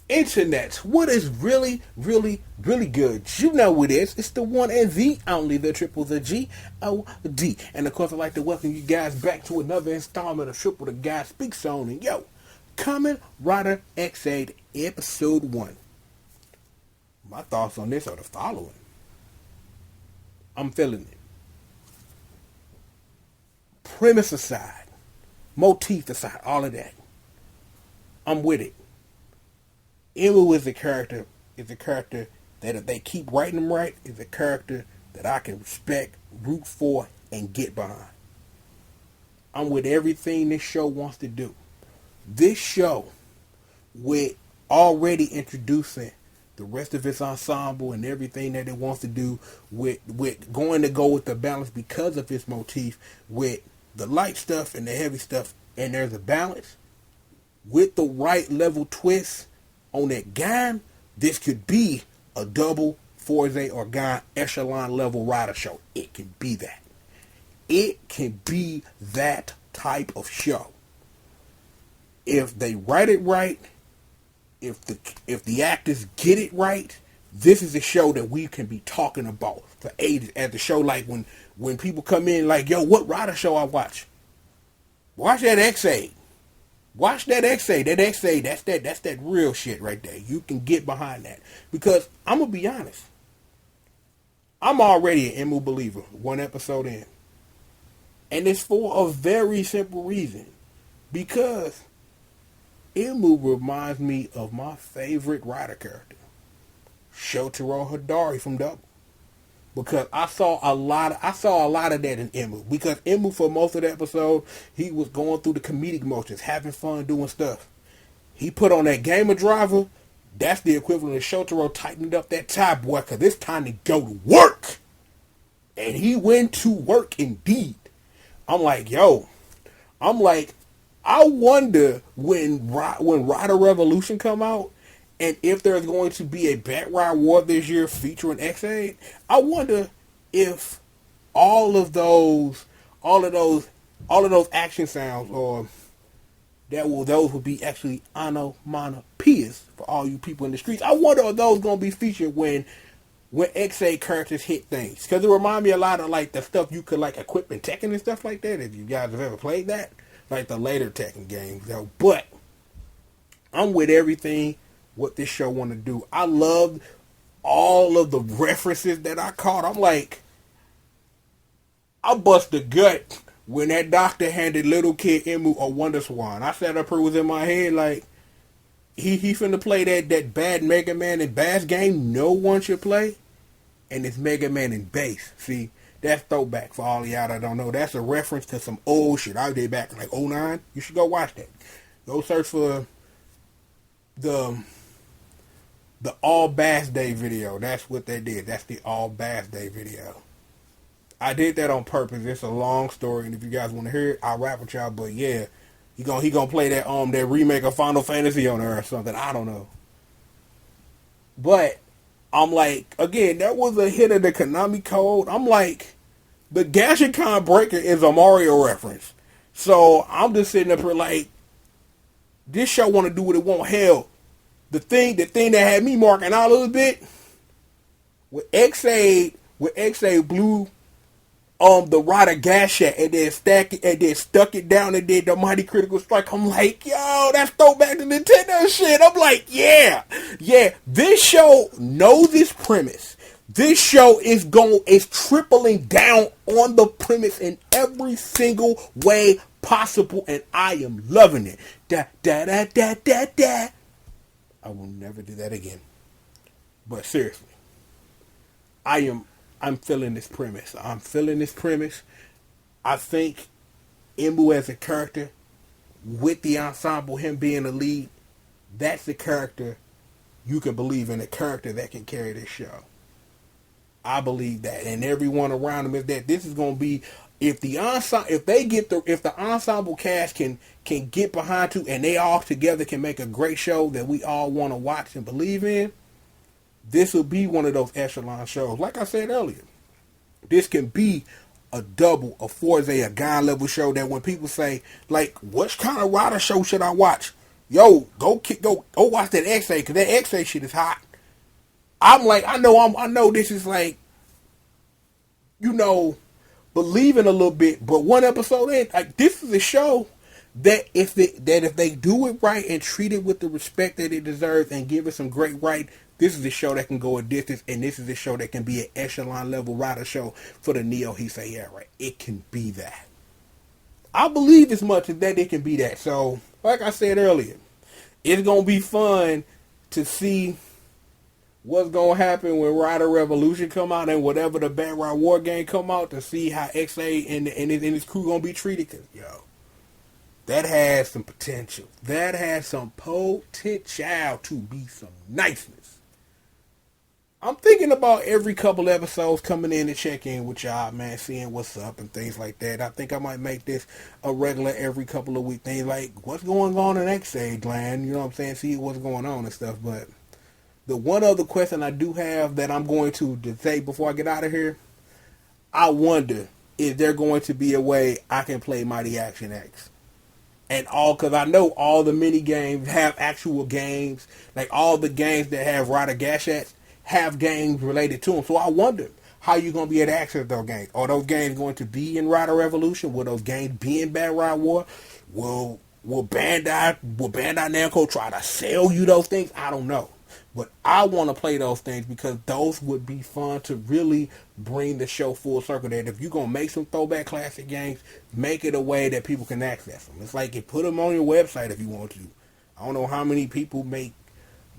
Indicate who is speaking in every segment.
Speaker 1: Internet, what is really, really, really good? You know what it is. It's the one and the only, the triple, the G.O.D. And of course, I'd like to welcome you guys back to another installment of Triple the Guy Speaks On. And yo, Kamen Rider X8 Episode 1. My thoughts on this are the following. I'm feeling it. Premise aside, motif aside, all of that. I'm with it. Emu is a character that if they keep writing him right, is a character that I can respect, root for, and get behind. I'm with everything this show wants to do. This show, with already introducing the rest of its ensemble and everything that it wants to do, with going to go with the balance because of its motif, with the light stuff and the heavy stuff, and there's a balance, with the right level twist on that Gaim, this could be a double Forze or Gaim echelon level rider show. It can be that. It can be that type of show. If they write it right, if the actors get it right, this is a show that we can be talking about for ages. As the show, like when people come in like, yo, what rider show I watch? Watch that X8. Watch that X8. That X8, that's that real shit right there. You can get behind that. Because I'm going to be honest. I'm already an Emu believer. One episode in. And it's for a very simple reason. Because Emu reminds me of my favorite rider character. Shotaro Hidari from Double. Because I saw a lot of that in Emu. Because Emu, for most of the episode, he was going through the comedic motions, having fun doing stuff. He put on that gamer driver. That's the equivalent of Shotaro tightening up that tie, boy, because it's time to go to work. And he went to work indeed. I'm like, I wonder when Rider Revolution come out, and if there's going to be a Bat Ride War this year featuring X8, I wonder if all of those action sounds, or those will be actually onomatopoeias for all you people in the streets. I wonder if those going to be featured when X8 characters hit things, because it reminds me a lot of like the stuff you could like equip in Tekken and stuff like that. If you guys have ever played that, like the later Tekken games, though. But I'm with everything what this show want to do. I loved all of the references that I caught. I'm like, I bust a gut when that doctor handed little kid Emu a Wonder Swan. I sat up here, was in my head like, he finna play that bad Mega Man and Bass game no one should play, and it's Mega Man and Bass. See, that's throwback for all y'all that don't know. That's a reference to some old shit I did back in like '09. You should go watch that. Go search for the All Bass Day video. That's what they did. That's the All Bass Day video. I did that on purpose. It's a long story, and if you guys want to hear it, I'll rap with y'all. But yeah, he gonna play that remake of Final Fantasy on there or something. I don't know. But I'm like, again, that was a hit of the Konami code. I'm like, the Gashikan Breaker is a Mario reference. So I'm just sitting up here like, this show want to do what it want. Hell, the thing that had me marking out a little bit, with X8 blew the Rider Gashat and then stuck it down and did the Mighty Critical Strike. I'm like, yo, that's throwback to Nintendo shit. I'm like, yeah. This show knows its premise. This show is tripling down on the premise in every single way possible, and I am loving it. Da da da da da da. I will never do that again. But seriously, I'm feeling this premise. I think Emu as a character, with the ensemble, him being the lead, that's the character you can believe in, a character that can carry this show. I believe that, and everyone around him is that. This is going to be, if the ensemble cast can get behind to, and they all together can make a great show that we all want to watch and believe in, this will be one of those echelon shows. Like I said earlier, this can be a double, a Forze, a Gaim level show that when people say, like, what kind of rider show should I watch? Yo, go watch that XA because that XA shit is hot. I'm like, I know this is like, you know, believing a little bit, but one episode in, like this is a show that if they do it right and treat it with the respect that it deserves and give it some great right, this is a show that can go a distance, and this is a show that can be an echelon level rider show for the Neo Heisei era. It can be that. I believe as much as that it can be that. So, like I said earlier, it's gonna be fun to see what's gonna happen when Rider Revolution come out and whatever the Bad Ride War game come out, to see how XA and his crew gonna be treated. Cause yo, that has some potential. That has some potential to be some niceness. I'm thinking about every couple episodes coming in to check in with y'all, man, seeing what's up and things like that. I think I might make this a regular every couple of weeks thing, like what's going on in XA land, you know what I'm saying? See what's going on and stuff. But the one other question I do have that I'm going to say before I get out of here, I wonder if there going to be a way I can play Mighty Action X. And all, because I know all the mini games have actual games, like all the games that have Rider Gashats have games related to them. So I wonder how you're going to be able to access those games. Are those games going to be in Rider Revolution? Will those games be in Bad Ride War? Will Bandai Namco try to sell you those things? I don't know. But I want to play those things because those would be fun to really bring the show full circle. That if you're going to make some throwback classic games, make it a way that people can access them. It's like you put them on your website if you want to. I don't know how many people make.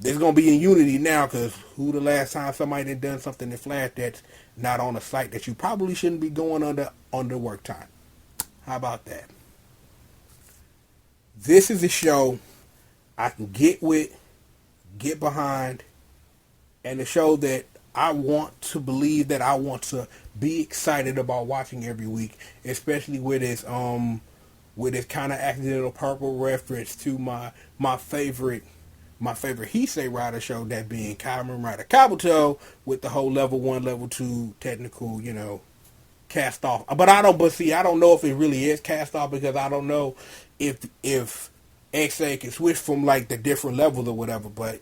Speaker 1: This going to be in Unity now because who the last time somebody done something in Flash that's not on a site that you probably shouldn't be going under work time. How about that? This is a show I can get with, get behind, and a show that I want to believe that I want to be excited about watching every week, especially with this kind of accidental purple reference to my favorite Heisei Rider show, that being Kamen Rider Kabuto, with the whole level 1, level 2 technical, cast off. But I don't know if it really is cast off, because I don't know if XA can switch from like the different levels or whatever, but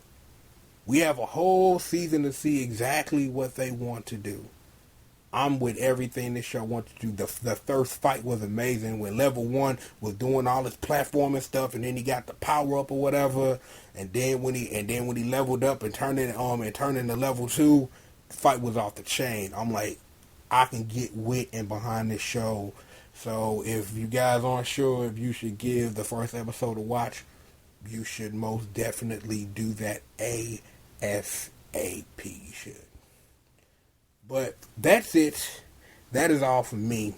Speaker 1: we have a whole season to see exactly what they want to do. I'm with everything this show wants to do. The first fight was amazing when level 1 was doing all his platforming stuff, and then he got the power up or whatever, and then when he leveled up and turned into level 2, the fight was off the chain. I'm like, I can get with and behind this show. So if you guys aren't sure if you should give the first episode a watch, you should most definitely do that ASAP. You should. But that's it. That is all from me.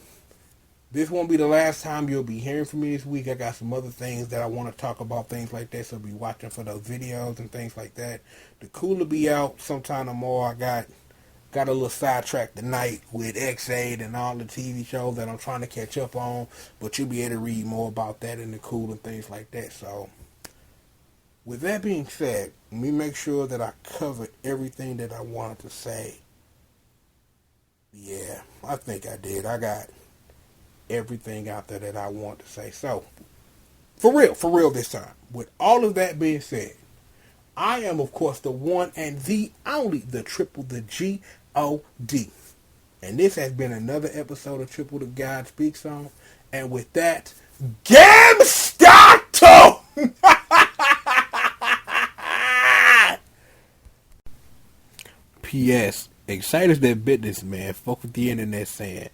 Speaker 1: This won't be the last time you'll be hearing from me this week. I got some other things that I want to talk about, things like that, so be watching for those videos and things like that. The Cool will be out sometime tomorrow. I got a little sidetracked tonight with X8 and all the TV shows that I'm trying to catch up on, but you'll be able to read more about that in the Cool and things like that. So, with that being said, let me make sure that I covered everything that I wanted to say. Yeah, I think I did. I got everything out there that I want to say. So, for real this time. With all of that being said, I am, of course, the one and the only, the triple, the G.O.D. And this has been another episode of Triple the God Speaks On. And with that, Gamstato! P.S. Exciters that business, man. Fuck with the internet saying.